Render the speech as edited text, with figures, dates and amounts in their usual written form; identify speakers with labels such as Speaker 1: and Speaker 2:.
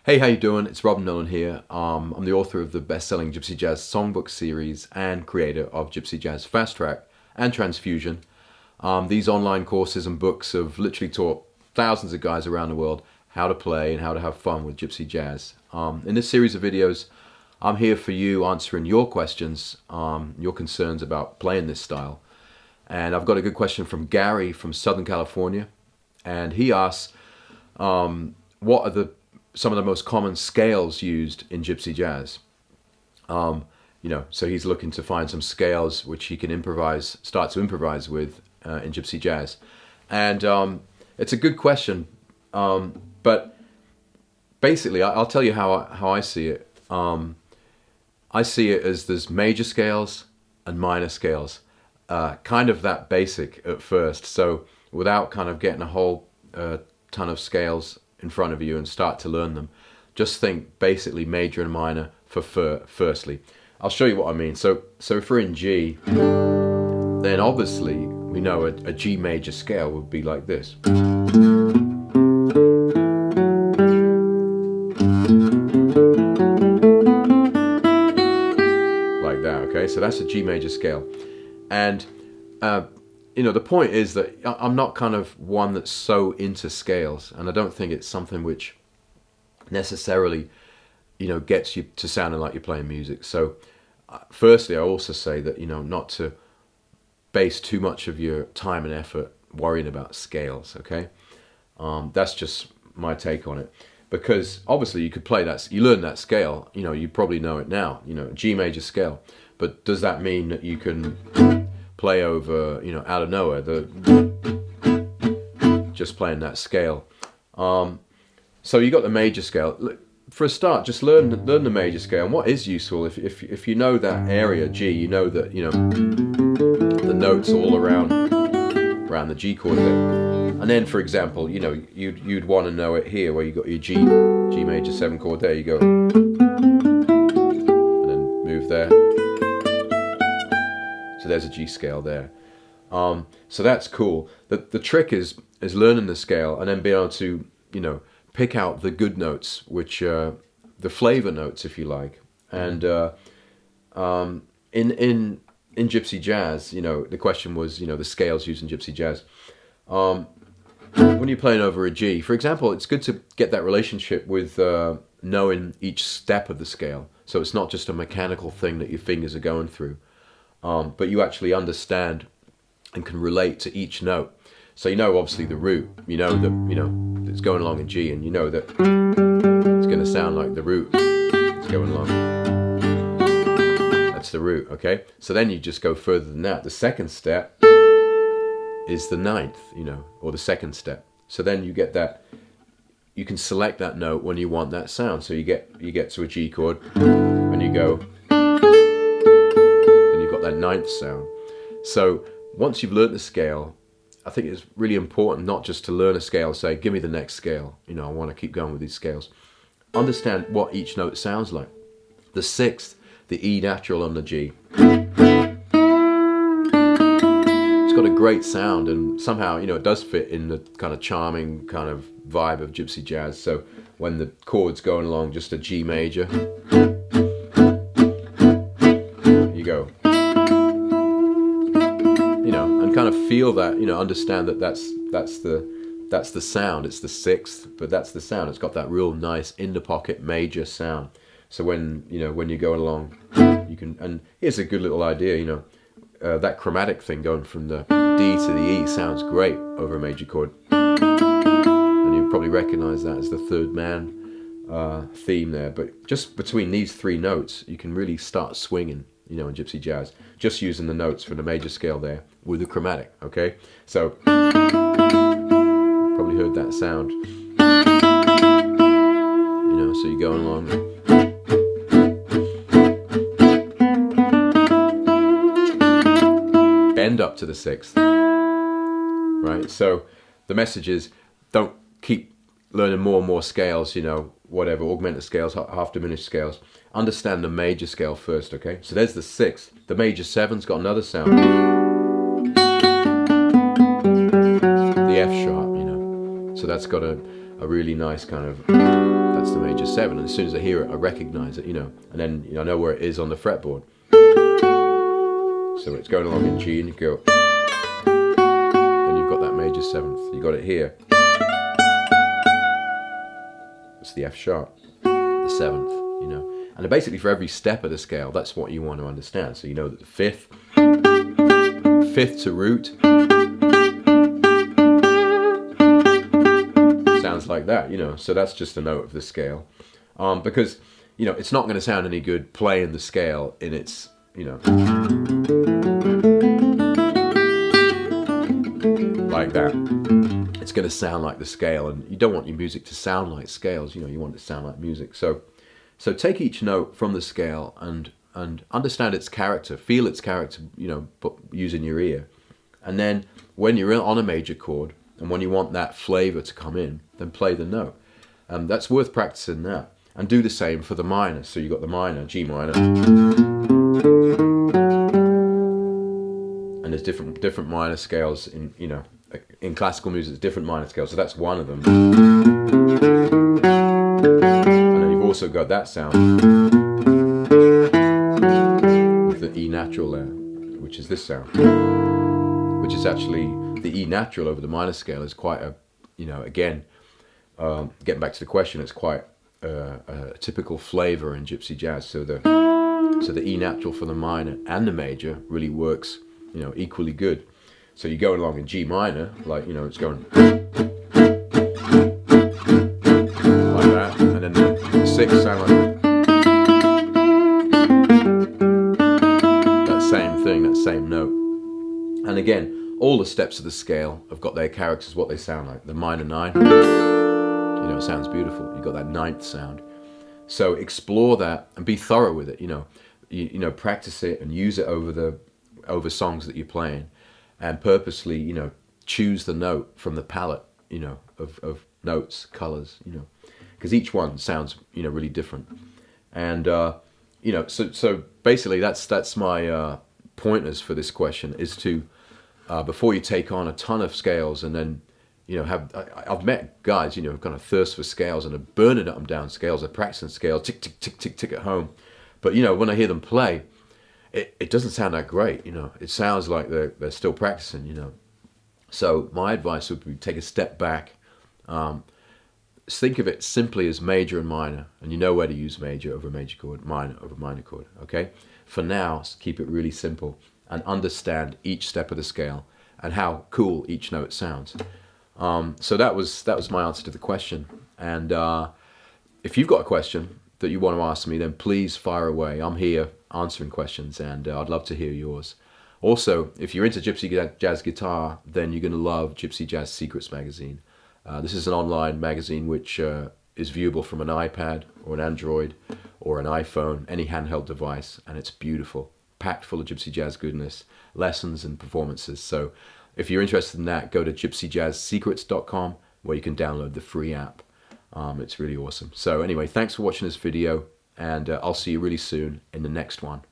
Speaker 1: Hey, how you doing? It's Nolan here. I'm the author of the best-selling Gypsy Jazz songbook series and creator of Gypsy Jazz Fast Track and Transfusion. These online courses and books have literally taught thousands of guys around the world how to play and how to have fun with Gypsy Jazz. In this series of videos, I'm here for you answering your questions, your concerns about playing this style. And I've got a good question from Gary from Southern California. And he asks, what are some of the most common scales used in Gypsy Jazz? So he's looking to find some scales which he can start to improvise with in Gypsy Jazz. And it's a good question, but basically I'll tell you how I see it. I see it as there's major scales and minor scales, kind of that basic at first. So without kind of getting a whole ton of scales in front of you and start to learn them, just think basically major and minor for firstly. I'll show you what I mean. So if we're in G, then obviously we know a G major scale would be like this. Like that, okay? So that's a G major scale. And the point is that I'm not kind of one that's so into scales, and I don't think it's something which necessarily, gets you to sounding like you're playing music. So firstly, I also say that, not to base too much of your time and effort worrying about scales, okay? That's just my take on it. Because obviously you could play that, you learn that scale, you probably know it now, G major scale. But does that mean that you can play over, out of nowhere, just playing that scale? So you got the major scale. For a start, just learn the major scale. And what is useful, if you know that area G, you know that the notes all around the G chord there. And then, for example, you'd want to know it here where you got your G major 7 chord there. You go and then move there. So there's a G scale there. So that's cool. The trick is learning the scale and then being able to, pick out the good notes, which the flavor notes, if you like. And in Gypsy Jazz, the question was, the scales used in Gypsy Jazz. When you're playing over a G, for example, it's good to get that relationship with knowing each step of the scale. So it's not just a mechanical thing that your fingers are going through. But you actually understand and can relate to each note. So obviously the root, that it's going along in G, and that it's going to sound like the root is going along. That's the root, okay? So then you just go further than that. The second step is the ninth, or the second step. So then you get that, you can select that note when you want that sound. So you get to a G chord and you go, that ninth sound. So once you've learned the scale, I think it's really important not just to learn a scale, say, give me the next scale. I want to keep going with these scales. Understand what each note sounds like. The sixth, the E natural on the G. It's got a great sound, and somehow, it does fit in the kind of charming kind of vibe of Gypsy Jazz. So when the chord's going along just a G major, you go. And kind of feel that, understand that that's the sound. It's the sixth, but that's the sound. It's got that real nice in the pocket major sound. So when you're going along, you can. And here's a good little idea. That chromatic thing going from the D to the E sounds great over a major chord, and you probably recognize that as the third man theme there. But just between these three notes, you can really start swinging. In Gypsy Jazz, just using the notes from the major scale there with the chromatic, okay? So, probably heard that sound. So you're going along. Bend up to the sixth, right? So, the message is, don't keep learning more and more scales, whatever, augmented scales, half diminished scales. Understand the major scale first, okay? So there's the sixth. The major seven's got another sound. The F sharp, So that's got a a really nice kind of, that's the major 7, and as soon as I hear it I recognize it, you know, and then I know where it is on the fretboard. So it's going along in G, and you go, and you've got that major 7th, you got it here. It's the F sharp, the 7th, you know. And basically for every step of the scale, that's what you want to understand. So you know that the 5th to root sounds like that, you know. So that's just a note of the scale. Because, you know, it's not going to sound any good playing the scale in its, you know, like that. It's going to sound like the scale, and you don't want your music to sound like scales, you know, you want it to sound like music. So take each note from the scale and understand its character, feel its character, you know, but using your ear. And then when you're on a major chord, and when you want that flavor to come in, then play the note. That's worth practicing that. And do the same for the minor. So you've got the minor, G minor. And there's different minor scales in, you know, in classical music, there's different minor scales. So that's one of them. And then you've also got that sound with the E natural there, which is this sound. Which is actually, the E natural over the minor scale is quite a, you know, again, getting back to the question, it's quite a typical flavor in gypsy jazz. So the E natural for the minor and the major really works, you know, equally good. So you go along in G minor, like, you know, it's going like that, and then the 6th sound like that same thing, that same note. And again, all the steps of the scale have got their characters, what they sound like. The minor 9, you know, it sounds beautiful. You've got that 9th sound. So explore that and be thorough with it, you know. You know, practice it and use it over songs that you're playing, and purposely, you know, choose the note from the palette, you know, of notes, colors, you know, because each one sounds, you know, really different. And you know, so basically that's my pointers for this question, is to before you take on a ton of scales, and then, you know, I've met guys, you know, who kind of thirst for scales and are burning them down scales, they're practicing scales, tick tick tick tick tick at home, but you know, when I hear them play, it doesn't sound that great, you know. It sounds like they're still practicing, you know. So my advice would be take a step back. Think of it simply as major and minor, and you know where to use major over major chord, minor over minor chord, okay? For now, keep it really simple and understand each step of the scale and how cool each note sounds. So that was my answer to the question. And if you've got a question that you want to ask me, then please fire away. I'm here answering questions, and I'd love to hear yours. Also, if you're into Gypsy Jazz Guitar, then you're going to love Gypsy Jazz Secrets magazine. This is an online magazine which is viewable from an iPad or an Android or an iPhone, any handheld device, and it's beautiful, packed full of Gypsy Jazz goodness, lessons and performances. So if you're interested in that, go to gypsyjazzsecrets.com, where you can download the free app. It's really awesome. So anyway, thanks for watching this video, and I'll see you really soon in the next one.